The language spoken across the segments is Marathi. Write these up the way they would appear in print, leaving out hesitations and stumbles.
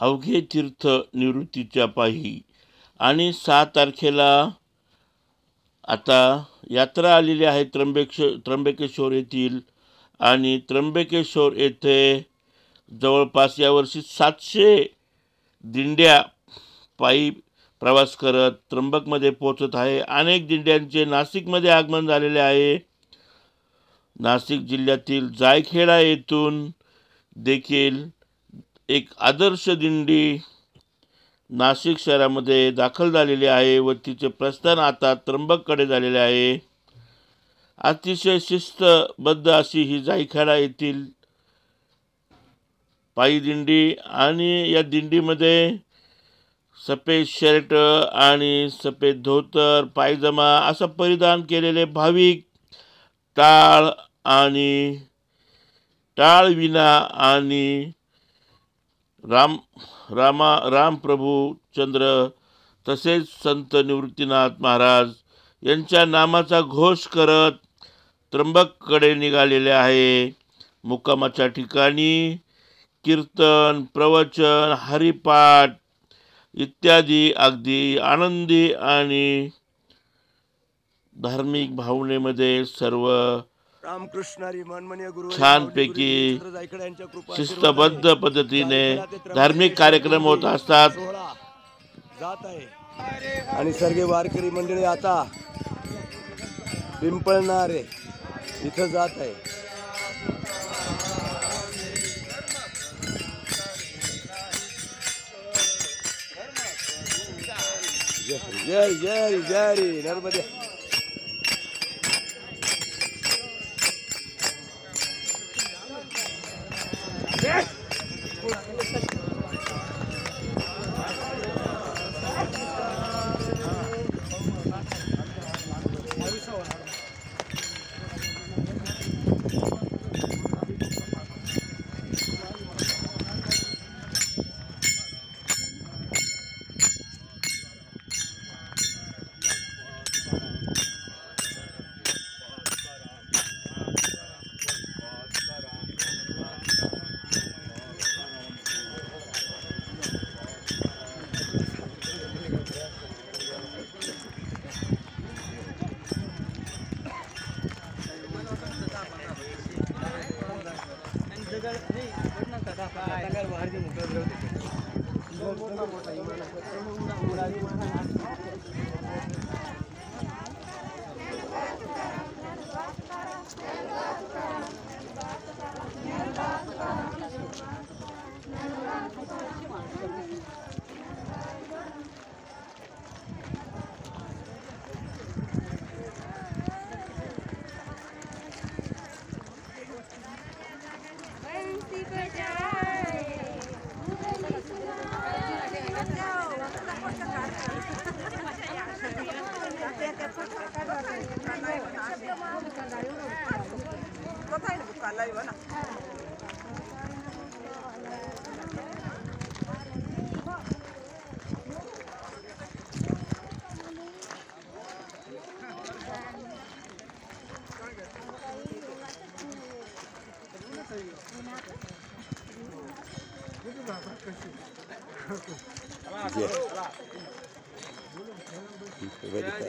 अवघे तीर्थ निवृत्तीच्या पायी। आणि 6 तारखेला आता यात्रा आलेली आहे त्र्यंबकेश्वर येथील, आणि त्र्यंबकेश्वर येथे जवळपास यावर्षी 700 दिंड्या पायी प्रवास करत त्र्यंबकमध्ये पोहोचत आहे। अनेक दिंड्यांचे नाशिकमध्ये आगमन झालेले आहे। नाशिक जिल्ह्यातील जायखेडा येथून देखील एक आदर्श दिंडी नाशिक शहरामध्ये दाखल झालेली आहे व तिचे प्रस्थान आता त्र्यंबककडे झालेले आहे। अतिशय शिस्तबद्ध अशी ही जायखेडा येथील पायी दिंडी, आणि या दिंडीमध्ये सफेद शर्ट आणि सफेद धोतर पायजमा असं परिधान केलेले भाविक टाळविना आणि रामप्रभू चंद्र तसेच संत निवृत्तीनाथ महाराज यांच्या नामाचा घोष करत त्र्यंबककडे निघालेले आहे। मुक्कामाच्या ठिकाणी कीर्तन, प्रवचन, हरिपाठ इत्यादी अगदी आनंदी आणि धार्मिक भावनेमध्ये सर्व छानपैकी शिस्तबद्ध पद्धतीने धार्मिक कार्यक्रम होत असतात। आणि सर्व वारकरी मंडळी आता पिंपळणारे इथं जात आहे। जय जय जय नर्मदे।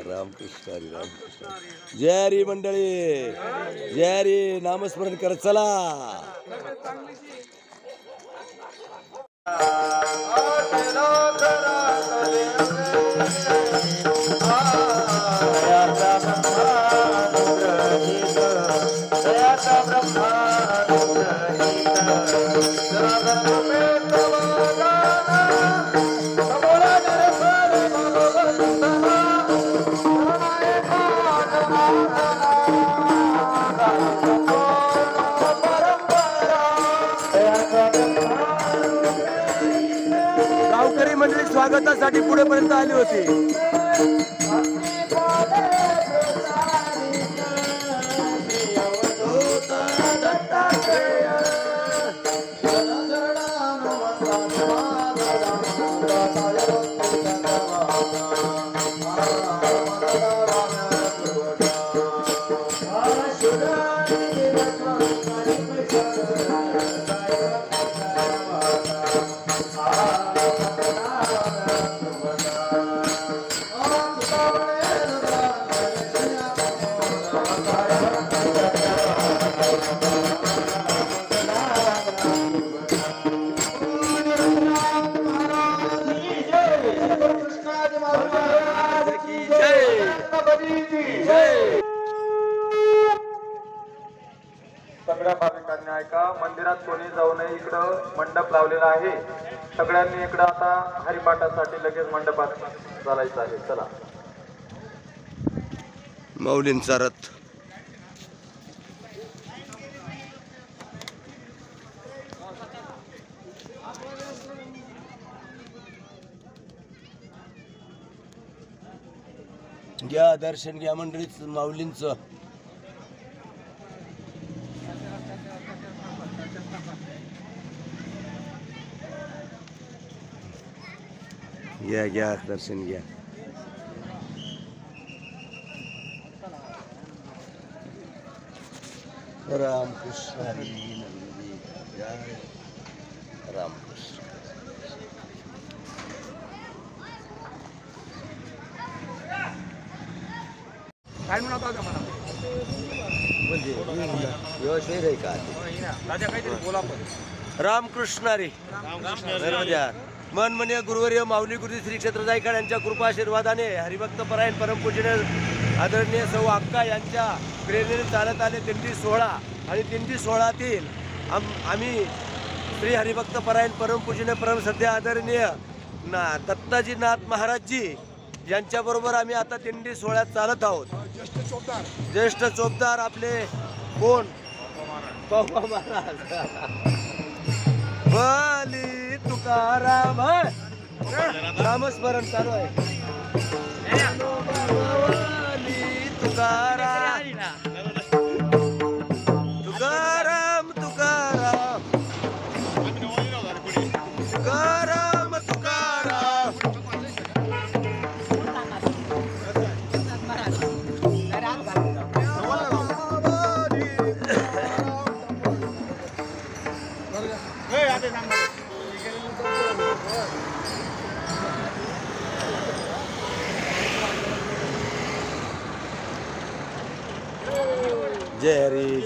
रामकृष्ण हरी रामकृष्ण। जय हरी मंडळी, जय हरी नामस्मरण करत चला। गावकरी मंडळी स्वागतासाठी पुढेपर्यंत आली होती। Ah सगळ्या भाविकांनी ऐका, मंदिरात कोणी जाऊ नये. इकडं मंडप लावलेला आहे. सगळ्यांनी इकडं आता हरिपाठासाठी लगेच मंडपात चालायचं आहे. चला. माऊलींचा रथ. घ्या दर्शन घ्या मंडळीच माऊलींचं. घ्या घ्या दर्शन घ्या. रामकृष्ण हरी जय रामकृष्ण. काय म्हणत होता मला व्यवस्थित आहे का? राजा काहीतरी बोला पण. रामकृष्ण हरी मन म्हणे गुरुवर्य माऊली गुरु श्री क्षेत्र जायकाड यांच्या कृपा आशीर्वादाने हरिभक्त परायण परमपूजनीय आदरणीय सौ अक्का यांच्या प्रेरणेने चालत आले दिंडी सोहळा. आणि दिंडी सोहळ्यातील आम्ही श्री हरिभक्त परायण परमपूजनीय परमसध्या आदरणीय दत्ताजीनाथ महाराजजी यांच्याबरोबर आम्ही आता दिंडी सोहळ्यात चालत आहोत. ज्येष्ठ चोपदार आपले कोण? पप्पा महाराज. बली तुकाराम नामस्मरण चालू आहे. बली तुकाराम तुकाराम तुकाराम तुकाराम तुकाराम.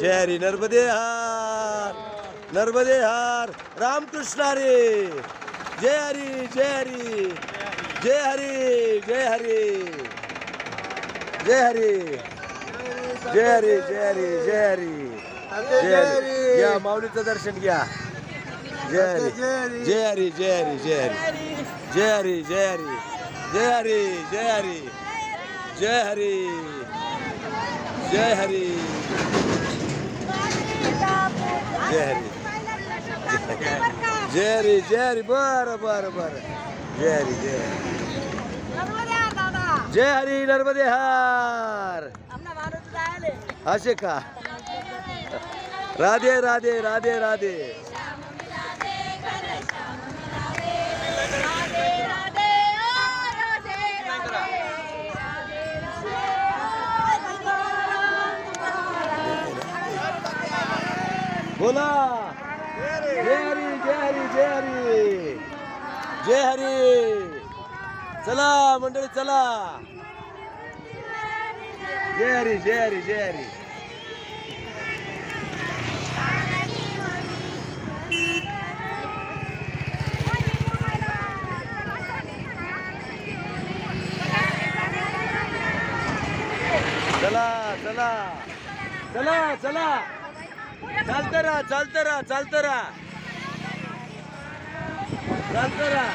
जय हरी नर्मदे हार नर्मदे हार. रामकृष्ण हरी. जय हरी जय हरी जय हरी जय हरी जय हरी जय हरी जय हरी जय हरी जय हरी. या माऊलीचं दर्शन घ्या. जय हरी जय हरी जय हरी जय हरी जय हरी जय हरी जय हरी जय हरी जय हरी जय हरी जय हरी जय हरी जय हरी. बर बर बर. जय हरी जय हरी जय हरी नर्मदे हार. असे का? राधे राधे राधे राधे. बोला जय हरी जय हरी जय हरी जय हरी. चला मंडळी चला. जय हरी जय हरी जय हरी. चला चला चला चला. चालतं राहा चालतं राहा चालतं राहा चालतं राहा.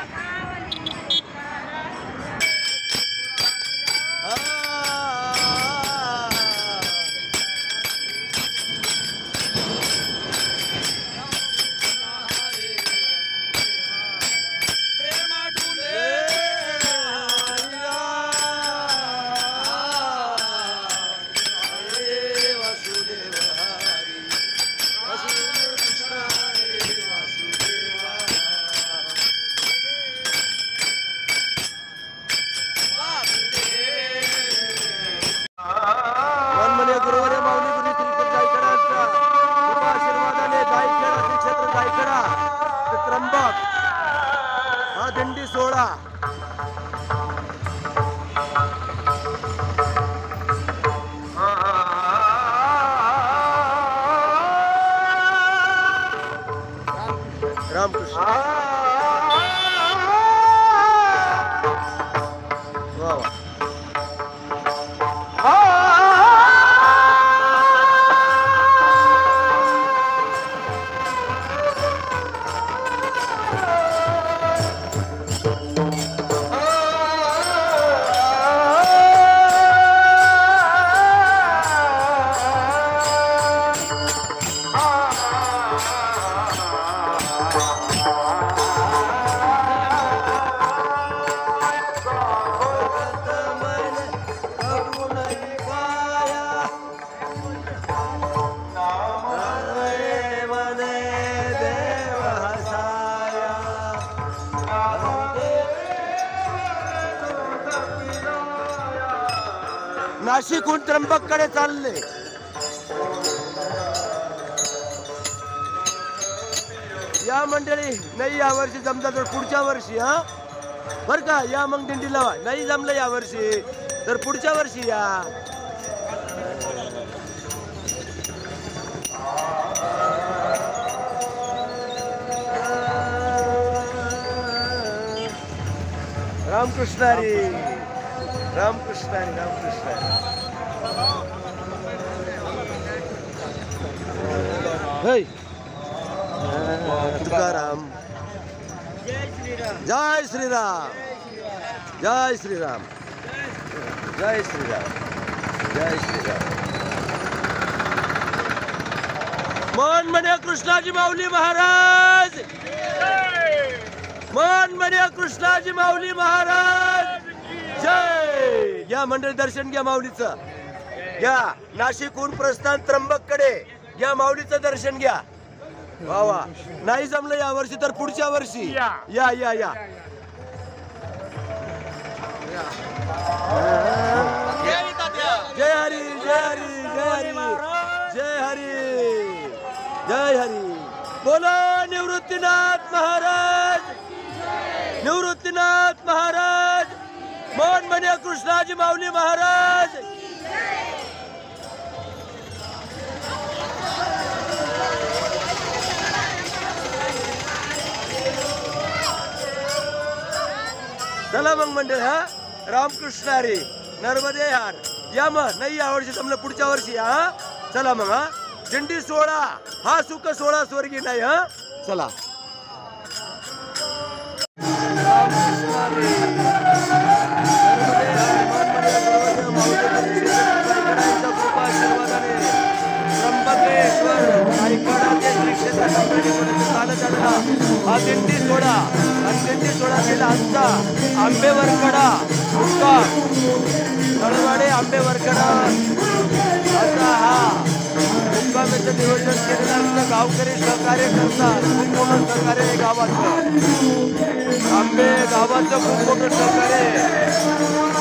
हा दिंडी सोहळा रामकृष्ण. वा वा. नाशिकहून त्र्यंबककडे चालले. या मंडळी नाही या वर्षी जमता तर पुढच्या वर्षी हा बर का या मग दिंडीला नाही जमलं या वर्षी तर पुढच्या वर्षी या. रामकृष्ण हरी रामकृष्ण हरी रामकृष्ण हरी. तुकाराम जय श्रीराम जय श्रीराम जय श्रीराम जय श्रीराम. मन म्हणे कृष्णाजी माऊली महाराज मन म्हणे कृष्णाजी माऊली महाराज जय. या मंडळी दर्शन घ्या माऊलीचं घ्या. नाशिकहून प्रस्थान त्र्यंबककडे या माऊलीचं दर्शन घ्या. वा वा नाही जमलं या वर्षी तर पुढच्या वर्षी या या या. जय हरी जय हरी जय हरी जय हरी जय हरी. बोलो निवृत्तीनाथ महाराज निवृत्तीनाथ महाराज मन म्हणे कृष्णाजी माऊली महाराज. चला मग मंडळ हा रामकृष्ण हरी नर्मदे हार या. मग नाही या वर्षी जमलं पुढच्या वर्षी हा. चला मग हा दिंडी सोहळा हा सुख सोहळा स्वर्गी नाही हा. चला त्र्यंबकेश्वर हा दिंडी सोहळा आणि दिंडी सोहळा केला आमचा आंबेवरकडा मुक्काम तळवाडे आंबेवरकडा असा हा मुक्कामाचं नियोजन केलेलं आमचं गावकरी सहकार्य करतात. खूप मोठं सहकार्य आहे गावाचं आंबे गावाचं खूप मोठं सहकार्य.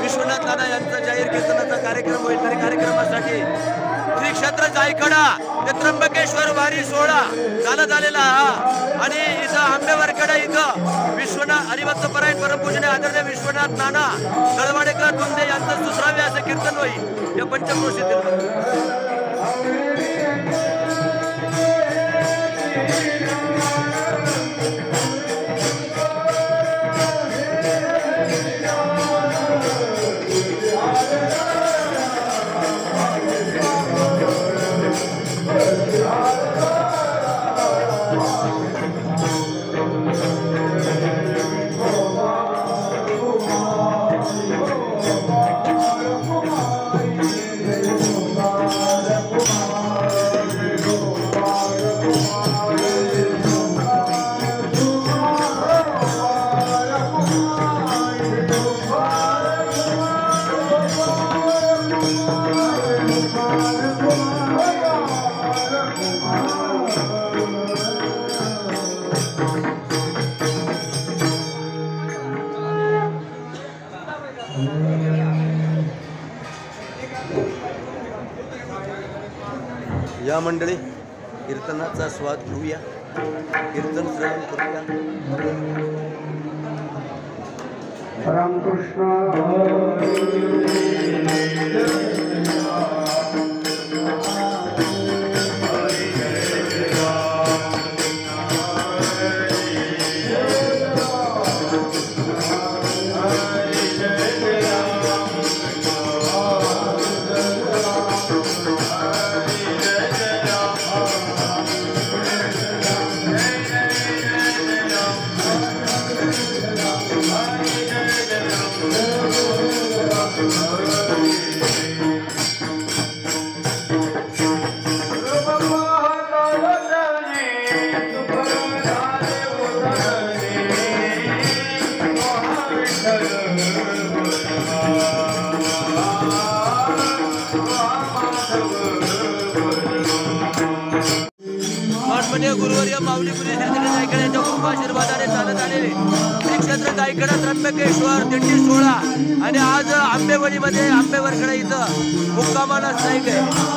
विश्वनाथ नाना यांचा जाहीर कीर्तनाचा कार्यक्रम होईल. तरी कार्यक्रमासाठी श्री क्षेत्र जायकडा ते त्र्यंबकेश्वर वारी सोहळा चालत आलेला आणि इथं आंबेवरकडा इथं विश्वनाथ हरिभक्त परायण परमपूजनीय आदरणीय विश्वनाथ नाना तळवाडेकर तुंदे यांचं सुसरावे असं कीर्तन होईल या पंचक्रोशीतील. या मंडळी कीर्तनाचा स्वाद घेऊया, कीर्तन श्रवण करूया. रामकृष्ण गुरुवर्य माऊली श्री जायकडा यांच्या कृपा आशीर्वादाने चालत आलेले श्री क्षेत्र जायकडा त्र्यंबकेश्वर दिंडी सोहळा आणि आज आंबेवडीमध्ये आंबेवरकडा इथं मुक्कामाला स्थायिक आहे.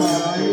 Hare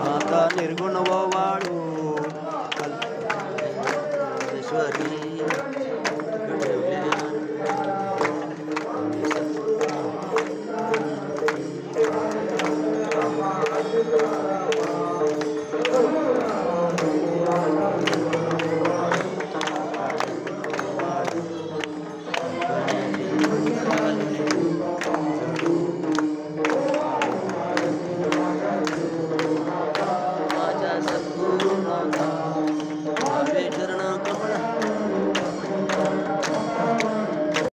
आता निर्गुण व